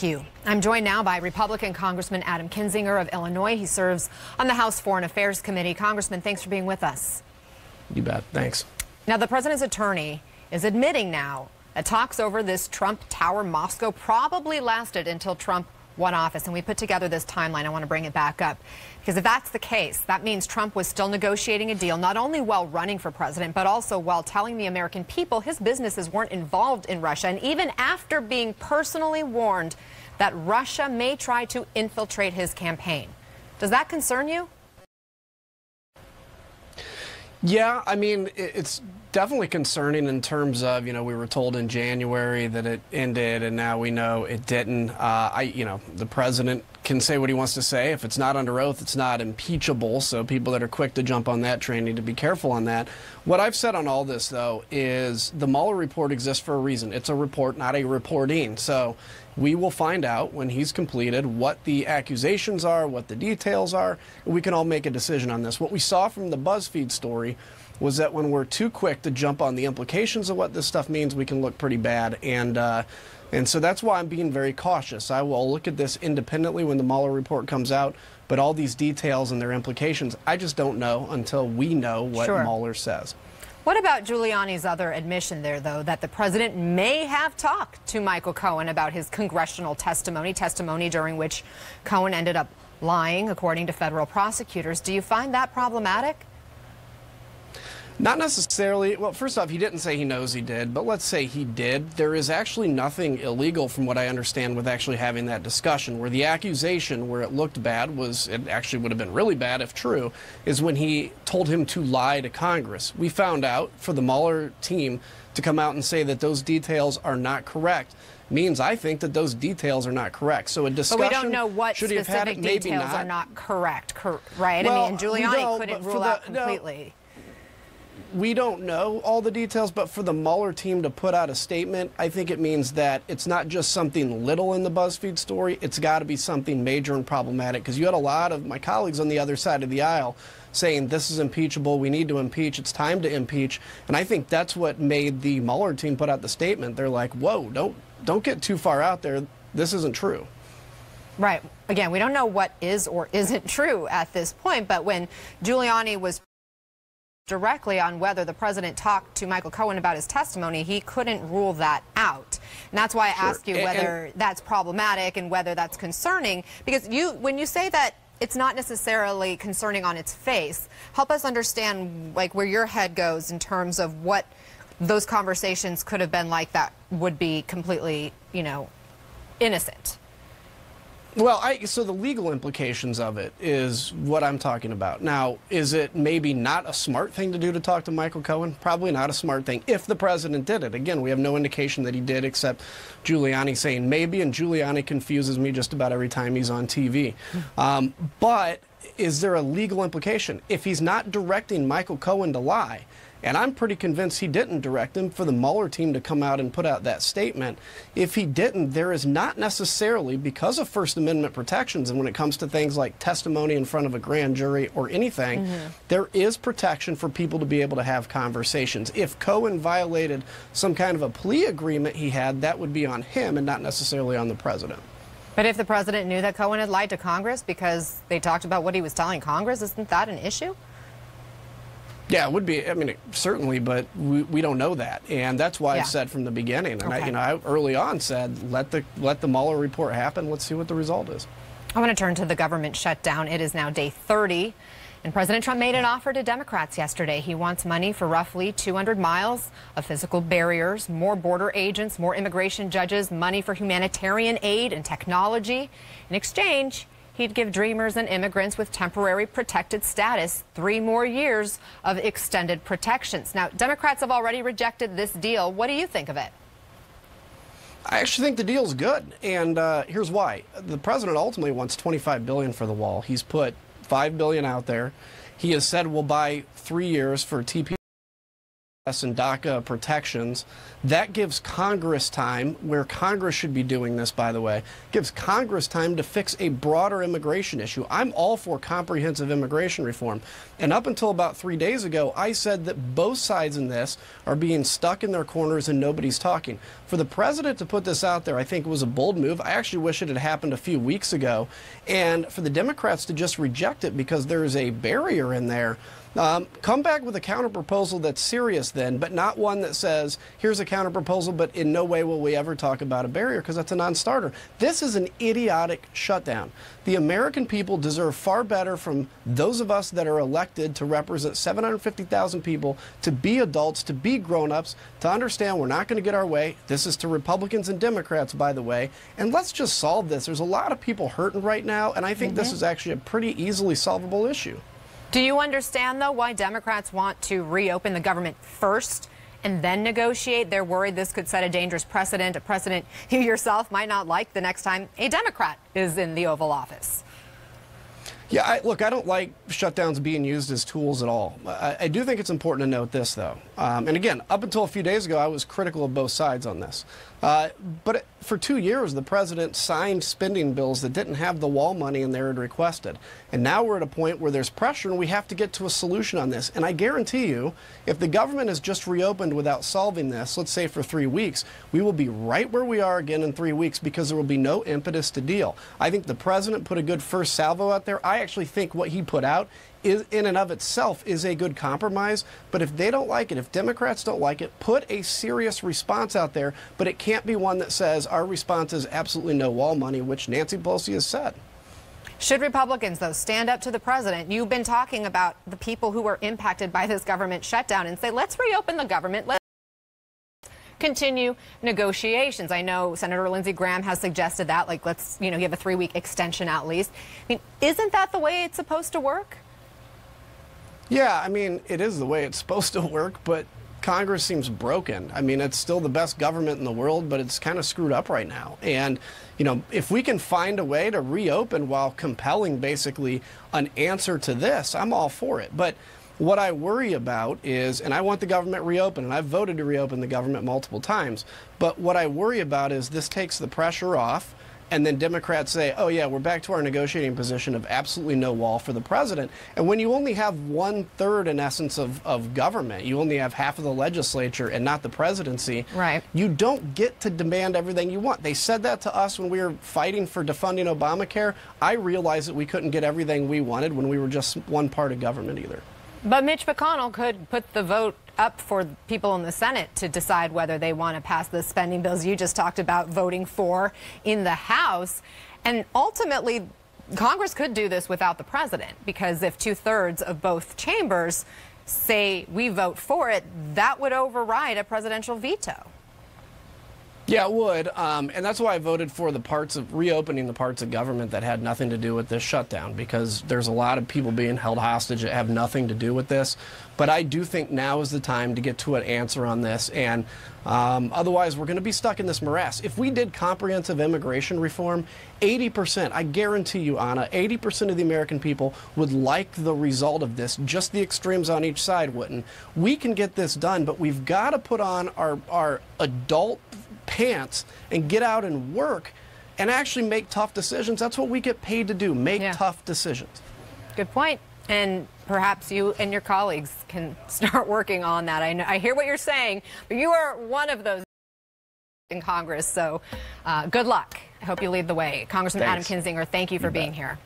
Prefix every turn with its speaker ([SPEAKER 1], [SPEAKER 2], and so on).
[SPEAKER 1] Thank you. I'm joined now by Republican Congressman Adam Kinzinger of Illinois. He serves on the House Foreign Affairs Committee. Congressman, thanks for being with us.
[SPEAKER 2] You bet. Thanks.
[SPEAKER 1] Now, the president's attorney is admitting now that talks over this Trump Tower Moscow probably lasted until Trump won office. And we put together this timeline. I want to bring it back up. Because if that's the case, that means Trump was still negotiating a deal, not only while running for president, but also while telling the American people his businesses weren't involved in Russia. And even after being personally warned that Russia may try to infiltrate his campaign. Does that concern you?
[SPEAKER 2] Yeah, I mean, it's definitely concerning in terms of, we were told in January that it ended, and now we know it didn't. The president can say what he wants to say. If it's not under oath, it's not impeachable. So people that are quick to jump on that train need to be careful on that. What I've said on all this, though, is the Mueller report exists for a reason. It's a report, not a reporting. So we will find out when he's completed what the accusations are, what the details are, and we can all make a decision on this. What we saw from the BuzzFeed story was that when we're too quick to jump on the implications of what this stuff means, we can look pretty bad. And so that's why I'm being very cautious. I will look at this independently when the Mueller report comes out, but all these details and their implications, I just don't know until we know what Mueller says.
[SPEAKER 1] What about Giuliani's other admission there, though, that the president may have talked to Michael Cohen about his congressional testimony during which Cohen ended up lying, according to federal prosecutors? Do you find that problematic?
[SPEAKER 2] Not necessarily. Well, first off, he didn't say he knows he did, but let's say he did. There is actually nothing illegal, from what I understand, with actually having that discussion. Where the accusation, where it looked bad, it actually would have been really bad if true, is when he told him to lie to Congress. We found out for the Mueller team to come out and say that those details are not correct means I think that those details are not correct. So a discussion,
[SPEAKER 1] but we don't know what specific details are not correct, right?
[SPEAKER 2] Well,
[SPEAKER 1] I mean, Giuliani couldn't rule out completely.
[SPEAKER 2] We don't know all the details, but for the Mueller team to put out a statement, I think it means that it's not just something little in the BuzzFeed story. It's got to be something major and problematic, because you had a lot of my colleagues on the other side of the aisle saying this is impeachable, we need to impeach, it's time to impeach. And I think that's what made the Mueller team put out the statement. They're like, whoa, don't get too far out there. This isn't true.
[SPEAKER 1] Right. Again, we don't know what is or isn't true at this point, but when Giuliani was directly on whether the president talked to Michael Cohen about his testimony, he couldn't rule that out. And that's why I ask you whether that's problematic and whether that's concerning, because when you say that it's not necessarily concerning on its face, help us understand where your head goes in terms of what those conversations could have been like that would be completely, innocent.
[SPEAKER 2] Well, so the legal implications of it is what I'm talking about. Now, is it maybe not a smart thing to do to talk to Michael Cohen? Probably not a smart thing if the president did it. Again, we have no indication that he did, except Giuliani saying maybe, and Giuliani confuses me just about every time he's on TV. But is there a legal implication? If he's not directing Michael Cohen to lie, and I'm pretty convinced he didn't direct him, for the Mueller team to come out and put out that statement. If he didn't, there is not necessarily, because of First Amendment protections, and when it comes to things like testimony in front of a grand jury or anything, there is protection for people to be able to have conversations. If Cohen violated some kind of a plea agreement he had, that would be on him and not necessarily on the president.
[SPEAKER 1] But if the president knew that Cohen had lied to Congress because they talked about what he was telling Congress, isn't that an issue?
[SPEAKER 2] Yeah, it would be. I mean, certainly, but we don't know that, and that's why I've said from the beginning. And I early on said, let the Mueller report happen. Let's see what the result is.
[SPEAKER 1] I want to turn to the government shutdown. It is now day 30, and President Trump made an offer to Democrats yesterday. He wants money for roughly 200 miles of physical barriers, more border agents, more immigration judges, money for humanitarian aid and technology. In exchange, he'd give dreamers and immigrants with temporary protected status 3 more years of extended protections. Now, Democrats have already rejected this deal. What do you think of it?
[SPEAKER 2] I actually think the deal's good, and here's why. The president ultimately wants $25 billion for the wall. He's put $5 billion out there. He has said we'll buy 3 years for TP and DACA protections. That gives Congress time, where Congress should be doing this, by the way, gives Congress time to fix a broader immigration issue. I'm all for comprehensive immigration reform. And up until about 3 days ago, I said that both sides in this are being stuck in their corners and nobody's talking. For the president to put this out there, I think was a bold move. I actually wish it had happened a few weeks ago. And for the Democrats to just reject it because there is a barrier in there. Come back with a counterproposal that's serious then, but not one that says, here's a counterproposal, but in no way will we ever talk about a barrier, because that's a non-starter. This is an idiotic shutdown. The American people deserve far better from those of us that are elected to represent 750,000 people, to be adults, to be grown-ups, to understand we're not going to get our way. This is to Republicans and Democrats, by the way. And let's just solve this. There's a lot of people hurting right now, and I think this is actually a pretty easily solvable issue.
[SPEAKER 1] Do you understand, though, why Democrats want to reopen the government first and then negotiate? They're worried this could set a dangerous precedent, a precedent you yourself might not like the next time a Democrat is in the Oval Office.
[SPEAKER 2] Yeah, look, I don't like shutdowns being used as tools at all. I do think it's important to note this, though. And again, up until a few days ago, I was critical of both sides on this. But for 2 years, the president signed spending bills that didn't have the wall money in there and requested. And now we're at a point where there's pressure and we have to get to a solution on this. And I guarantee you, if the government is just reopened without solving this, let's say for 3 weeks, we will be right where we are again in 3 weeks, because there will be no impetus to deal. I think the president put a good first salvo out there. I actually think what he put out is, in and of itself, is a good compromise. But if they don't like it, if Democrats don't like it, put a serious response out there. But it can't be one that says our response is absolutely no wall money, which Nancy Pelosi has said.
[SPEAKER 1] Should Republicans, though, stand up to the president? You've been talking about the people who were impacted by this government shutdown and say, let's reopen the government. Let's continue negotiations. I know Senator Lindsey Graham has suggested that, like, let's, you have a 3-week extension at least. I mean, isn't that the way it's supposed to work?
[SPEAKER 2] Yeah, I mean, it is the way it's supposed to work, but Congress seems broken. I mean, it's still the best government in the world, but it's kind of screwed up right now. And, if we can find a way to reopen while compelling basically an answer to this, I'm all for it. But what I worry about is, and I want the government reopened, and I've voted to reopen the government multiple times, but what I worry about is this takes the pressure off, and then Democrats say, oh yeah, we're back to our negotiating position of absolutely no wall for the president. And when you only have 1/3, in essence, of government, you only have half of the legislature and not the presidency,
[SPEAKER 1] right,
[SPEAKER 2] you don't get to demand everything you want. They said that to us when we were fighting for defunding Obamacare. I realized that we couldn't get everything we wanted when we were just one part of government either.
[SPEAKER 1] But Mitch McConnell could put the vote up for people in the Senate to decide whether they want to pass the spending bills you just talked about voting for in the House. And ultimately, Congress could do this without the president, because if 2/3 of both chambers say we vote for it, that would override a presidential veto.
[SPEAKER 2] Yeah, it would, and that's why I voted for the parts of reopening the parts of government that had nothing to do with this shutdown, because there's a lot of people being held hostage that have nothing to do with this. But I do think now is the time to get to an answer on this, and otherwise we're going to be stuck in this morass. If we did comprehensive immigration reform, 80%, I guarantee you, Anna, 80% of the American people would like the result of this. Just the extremes on each side wouldn't. We can get this done, but we've got to put on our adult pants and get out and work and actually make tough decisions. That's what we get paid to do, make tough decisions.
[SPEAKER 1] Good point. And perhaps you and your colleagues can start working on that. I hear what you're saying, but you are one of those in Congress, so good luck. I hope you lead the way. Congressman Adam Kinzinger, thank you for being here.